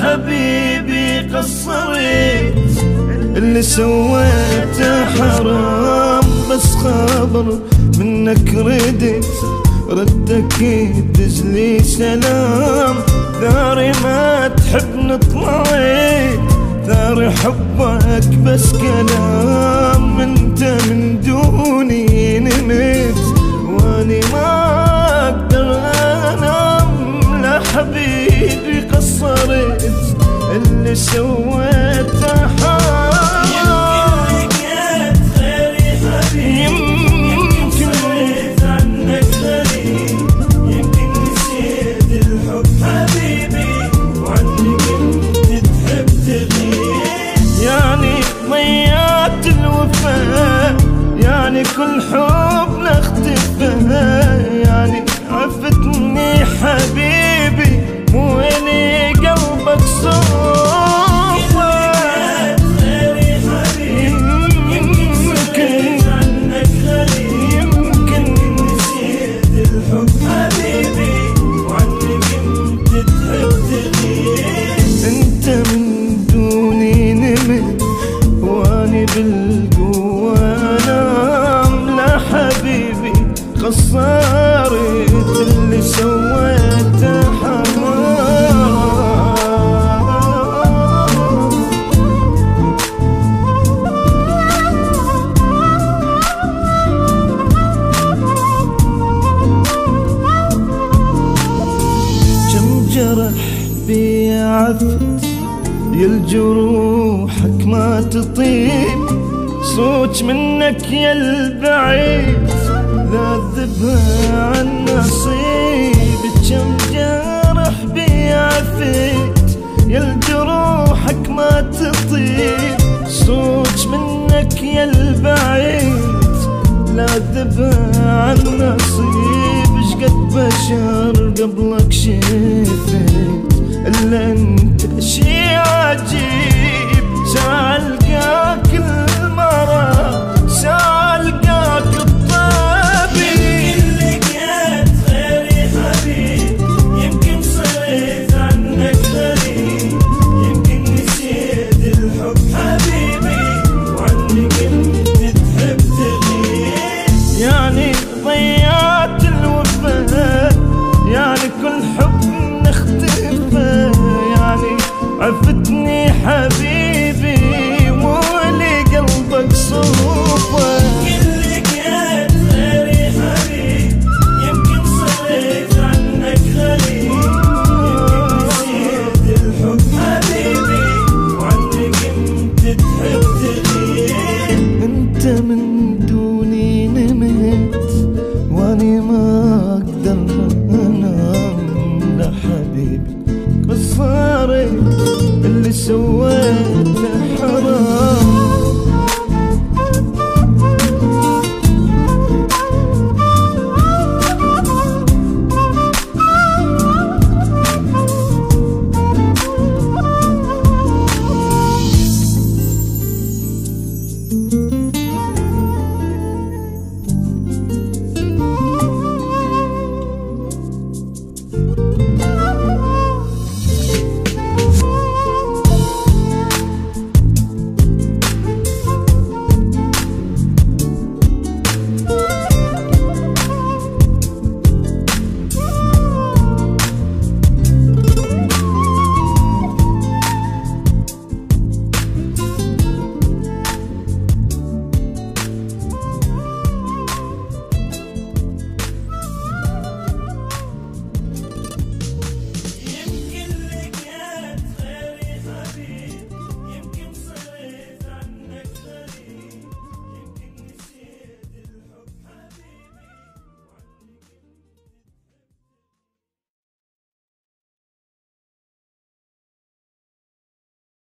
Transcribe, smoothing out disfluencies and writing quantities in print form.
حبيبي قصرت، اللي سويته حرام بس خبر منك ردك يدز لي سلام. ثاري ما تحبني طلعت، ثاري حبك بس كلام. انت من دوني نمت واني ما اقدر انام. لا حبيبي قصرت، اللي سويته حرام. يعني كل حب نختفى، يعني عفتني حبيبي مو إلي قلبك صوفه. يمكن نسيت الحب حبيبي وعنك انت تحب تغيب. انت من دوني نمت واني بالقوة انام. لا حبيبي قصرت، اللي سويته حرام. كم جرح بي عفت يا الجروحك ما تطيب. صوت منك يا البعيد ذاذبها عن نصيب. كم جرح بي عفت يا الجروحك ما تطيب. صوت منك يا البعيد ذاذبها عن نصيب. شقد بشر قبلك شفت إلا انت شي عجيب. سألقاك المرض سألقاك الطبيب. يمكن لقيت غيري حبيب، يمكن صرت عنك غريب. يمكن نسيت الحب حبيبي وعنك انت تحب تغيب. يعني ضيعت الوفاء، يعني كل حب نختفى. يعني عفتني حبيبي مو لي قلبك صوفه. يمكن لقيت غيري حبيب، يمكن صرت عنك غريب. يمكن نسيت الحب حبيبي وعنك انت تحب تغيب. انت من دوني نمت واني ما اقدر انام. لا حبيبي قصرت، اللي سوى